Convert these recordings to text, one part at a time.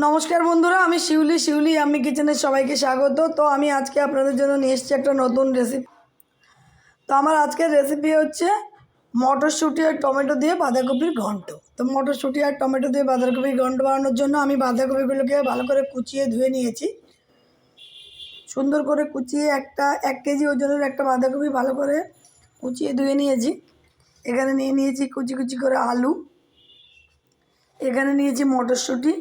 নমস্কার বন্ধুরা, আমি শিউলি আমি কিচেনে সবাইকে স্বাগত। তো আমি আজকে আপনাদের জন্য নিয়ে এসেছি একটা নতুন রেসিপি। তো আমার আজকের রেসিপি হচ্ছে মটরশুঁটি আর টমেটো দিয়ে বাঁধাকপির ঘন্ট। তো মটরশুঁটি আর টমেটো দিয়ে বাঁধাকপির ঘন্ট বানানোর জন্য আমি বাঁধাকপিগুলোকে ভালো করে কুচিয়ে ধুয়ে নিয়েছি। সুন্দর করে কুচিয়ে 1 কেজি ওজনের একটা বাঁধাকপি ভালো করে কুচিয়ে ধুয়ে নিয়েছি। এখানে নিয়ে নিয়েছি কুচি কুচি করে আলু, এখানে নিয়েছি মটরশুঁটি,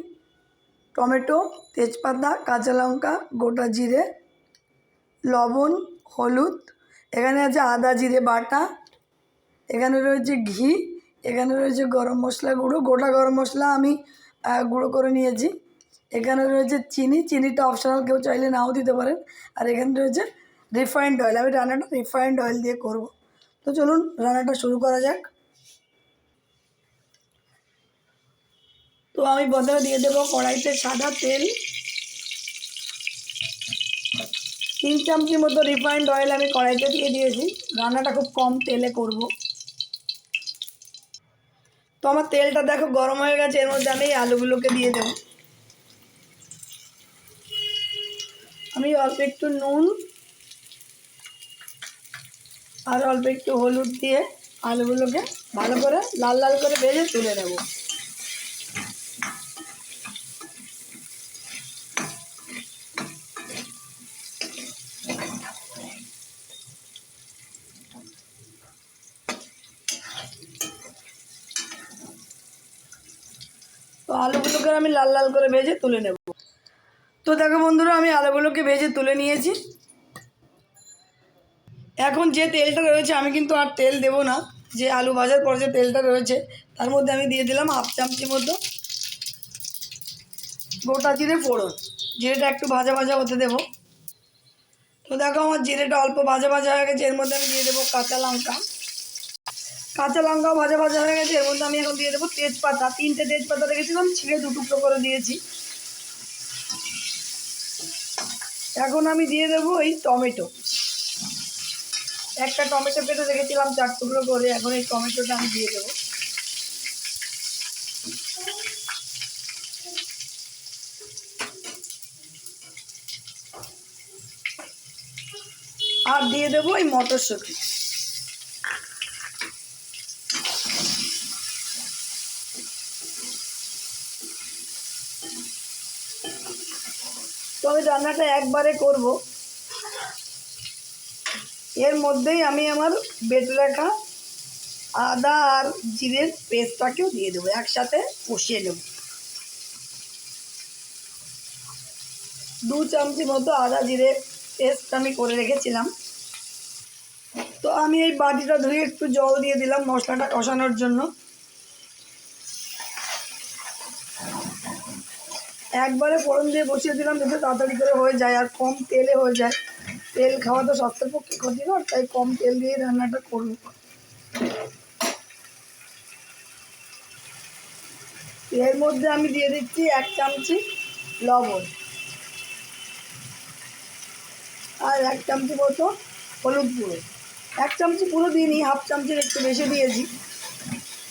টমেটো, তেজপাতা, কাঁচা লঙ্কা, গোটা জিরে, লবণ, হলুদ, এখানে আছে আদা জিরে বাটা, এখানে রয়েছে ঘি, এখানে রয়েছে গরম মশলা গুঁড়ো, গোটা গরম মশলা আমি গুঁড়ো করে নিয়েছি, এখানে রয়েছে চিনিটা অপশনাল, কেউ চাইলে নাও দিতে পারেন। আর এখানে রয়েছে রিফাইন্ড অয়েল। আমি রান্নাটা রিফাইন্ড অয়েল দিয়ে করব। তো চলুন রান্নাটা শুরু করা যাক। তো আমি প্রথমে দিয়ে দেবো কড়াইতে সাদা তেল। 3 চামচি মতো রিফাইন্ড অয়েল আমি কড়াইতে দিয়ে দিয়েছি। রান্নাটা খুব কম তেলে করব। তো আমার তেলটা দেখো গরম হয়ে গেছে, এর মধ্যে আমি আলুগুলোকে দিয়ে দেব। আমি অল্প একটু নুন আর অল্প একটু হলুদ দিয়ে আলুগুলোকে ভালো করে লাল লাল করে ভেজে তুলে নেব। তো আলুগুলোকে আমি লাল লাল করে ভেজে তুলে নেব। তো দেখো বন্ধুরা, আমি আলুগুলোকে ভেজে তুলে নিয়েছি। এখন যে তেলটা রয়েছে আমি কিন্তু আর তেল দেব না। যে আলু ভাজার পর যে তেলটা রয়েছে তার মধ্যে আমি দিয়ে দিলাম 1/2 চামচি মতো গোটা জিরে ফোড়ন। জিরেটা একটু ভাজা ভাজা হতে দেবো। তো দেখো আমার জিরেটা অল্প ভাজা ভাজা হয়ে গেছে, এর মধ্যে আমি দিয়ে দেবো কাঁচা লঙ্কাও ভাজা ভাজা হয়ে গেছে। এর মধ্যে আমি এখন দিয়ে দেবো তেজপাতা। 3টে তেজপাতা রেখেছিলাম, ছিঁড়ে 2 টুকরো করে দিয়েছি। এখন আমি দিয়ে দেবো এই টমেটো। একটা টমেটো কেটে রেখেছিলাম 4 টুকরো করে, এখন এই টমেটোটা আমি দিয়ে দেবো। আর দিয়ে দেবো এই মটরশুঁটি। তো আমি রান্নাটা একবারে করব। এর মধ্যেই আমি আমার বেটে রাখা আদা আর জিরের পেস্টটাকেও দিয়ে দেবো, একসাথে কষিয়ে নেব। 2 চামচি মতো আদা জিরের পেস্ট আমি করে রেখেছিলাম। তো আমি এই বাটিটা ধুয়ে একটু জল দিয়ে দিলাম মশলাটা কষানোর জন্য। একবারে ফোড়ন দিয়ে বসিয়ে দিলাম যাতে তাড়াতাড়ি করে হয়ে যায় আর কম তেলে হয়ে যায়। তেল খাওয়া তো স্বাস্থ্যের পক্ষে ক্ষতিকর, তাই কম তেল দিয়ে রান্নাটা করব। এর মধ্যে আমি দিয়ে দিচ্ছি 1 চামচি লবণ আর 1 চামচি মতো হলুদ গুঁড়ো। 1 চামচি পুরো দিইনি, 1/2 চামচির একটু বেশি দিয়েছি।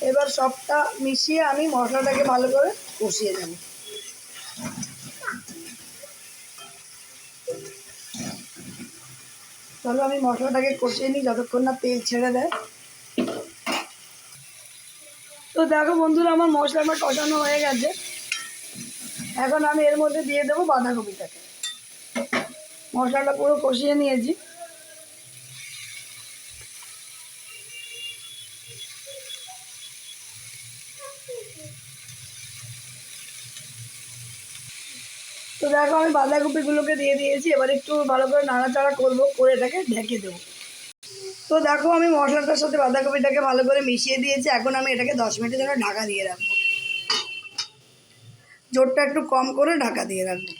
এবার সবটা মিশিয়ে আমি মশলাটাকে ভালো করে কষিয়ে নেব। চলো আমি মশলাটাকে কষিয়ে নিই যতক্ষণ না তেল ছেড়ে দেয়। তো দেখো বন্ধুরা, আমার মশলাটা কষানো হয়ে গেছে। এখন আমি এর মধ্যে দিয়ে দেবো বাঁধাকপিটাকে। মশলাটা পুরো কষিয়ে নিয়েছি। তো দেখো আমি বাঁধাকপিগুলোকে দিয়ে দিয়েছি। এবার একটু ভালো করে নাড়াচাড়া করবো, করে এটাকে ঢেকে দেবো। তো দেখো আমি মশলাটার সাথে বাঁধাকপিটাকে ভালো করে মিশিয়ে দিয়েছি। এখন আমি এটাকে 10 মিনিটের জন্য ঢাকা দিয়ে রাখবো। জোরটা একটু কম করে ঢাকা দিয়ে রাখবো।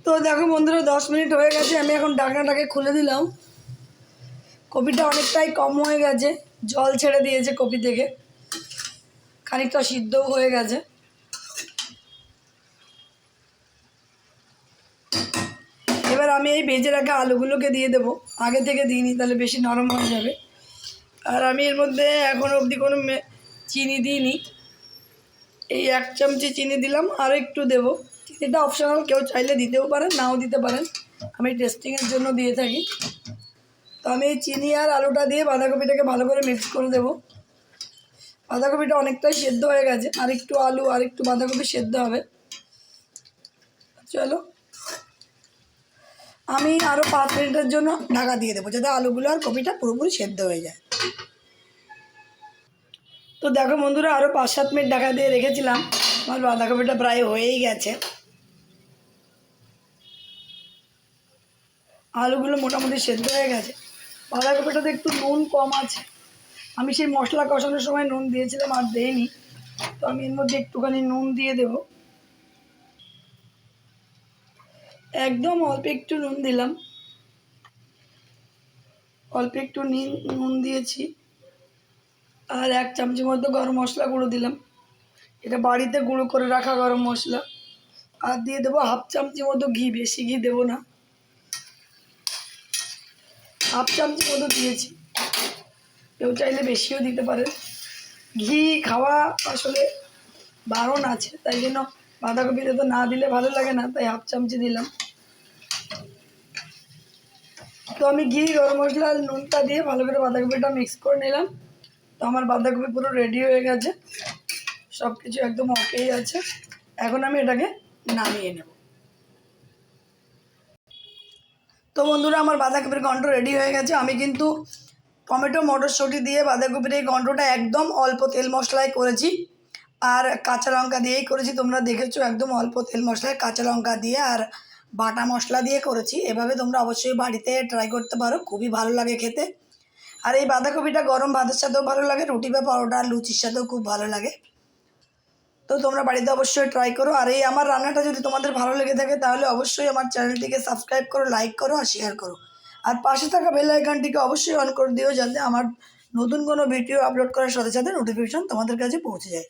তো দেখো বন্ধুরা, 10 মিনিট হয়ে গেছে। আমি এখন ঢাকনাটাকে খুলে দিলাম। কপিটা অনেকটাই কম হয়ে গেছে, জল ছেড়ে দিয়েছে কপি থেকে, খানিকটা সিদ্ধও হয়ে গেছে। এবার আমি এই ভেজে রাখা আলুগুলোকে দিয়ে দেবো। আগে থেকে দিইনি, তাহলে বেশি নরম হয়ে যাবে। আর আমি এর মধ্যে এখনও অবধি কোনো চিনি দিইনি। এই 1 চামচি চিনি দিলাম, আর একটু দেবো। চিনিটা অপশনাল, কেউ চাইলে দিতেও পারেন, নাও দিতে পারেন, আমি টেস্টিংয়ের জন্য দিয়ে থাকি। তো আমি এই চিনি আর আলুটা দিয়ে বাঁধাকপিটাকে ভালো করে মিক্স করে দেবো। বাঁধাকপিটা অনেকটাই সেদ্ধ হয়ে গেছে, আর একটু আলু আর একটু বাঁধাকপি সেদ্ধ হবে। চলো আমি আরও 5 মিনিটের জন্য ঢাকা দিয়ে দেবো, যাতে আলুগুলো আর কপিটা পুরোপুরি সেদ্ধ হয়ে যায়। তো দেখো বন্ধুরা, আরও 5-7 মিনিট ঢাকা দিয়ে রেখেছিলাম, আমার বাঁধাকপিটা প্রায় হয়েই গেছে। আলুগুলো মোটামুটি সেদ্ধ হয়ে গেছে। বাঁধাকপিটাতে একটু নুন কম আছে, আমি সেই মশলা কষানোর সময় নুন দিয়েছিলাম আর দেইনি, তো আমি এর মধ্যে একটুখানি নুন দিয়ে দেব। একদম অল্প একটু নুন দিলাম, অল্প একটু নুন দিয়েছি। আর 1 চামচি মতো গরম মশলা গুঁড়ো দিলাম, এটা বাড়িতে গুঁড়ো করে রাখা গরম মশলা। আর দিয়ে দেবো 1/2 চামচি মতো ঘি, বেশি ঘি দেবো না, 1/2 চামচি মতো দিয়েছি, কেউ চাইলে বেশিও দিতে পারেন। ঘি খাওয়া আসলে বারণ আছে, তাই জন্য বাঁধাকপিতে তো না দিলে ভালো লাগে না, তাই 1/2 চামচি দিলাম। তো আমি ঘি, গরম মশলা আর নুনটা দিয়ে ভালো করে বাঁধাকপিটা মিক্স করে নিলাম। তো আমার বাঁধাকপি পুরো রেডি হয়ে গেছে, সব কিছু একদম ওকেই আছে। এখন আমি এটাকে নামিয়ে নেব। তো বন্ধুরা, আমার বাঁধাকপির ঘন্ট রেডি হয়ে গেছে। আমি কিন্তু টমেটো মটরশুঁটি দিয়ে বাঁধাকপির এই ঘন্টটা একদম অল্প তেল মশলায় করেছি, আর কাঁচা লঙ্কা দিয়েই করেছি। তোমরা দেখেছো, একদম অল্প তেল মশলায় কাঁচা লঙ্কা দিয়ে আর বাটা মশলা দিয়ে করেছি। এভাবে তোমরা অবশ্যই বাড়িতে ট্রাই করতে পারো, খুবই ভালো লাগে খেতে। আর এই বাঁধাকপিটা গরম ভাতের সাথেও ভালো লাগে, রুটি বা পরোটা লুচির সাথেও খুব ভালো লাগে। তো তোমরা বাড়িতে অবশ্যই ট্রাই করো। আর এই আমার রান্নাটা যদি তোমাদের ভালো লেগে থাকে, তাহলে অবশ্যই আমার চ্যানেলটিকে সাবস্ক্রাইব করো, লাইক করো আর শেয়ার করো। আর পাশে থাকা বেল আইকনটিকে অবশ্যই অন করে দিও, যাতে আমার নতুন কোনো ভিডিও আপলোড করার সাথে সাথে নোটিফিকেশন তোমাদের কাছে পৌঁছে যায়।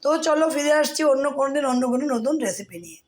তো চলো ফিরে আসছি অন্য কোনো দিন অন্য কোনো নতুন রেসিপি নিয়ে।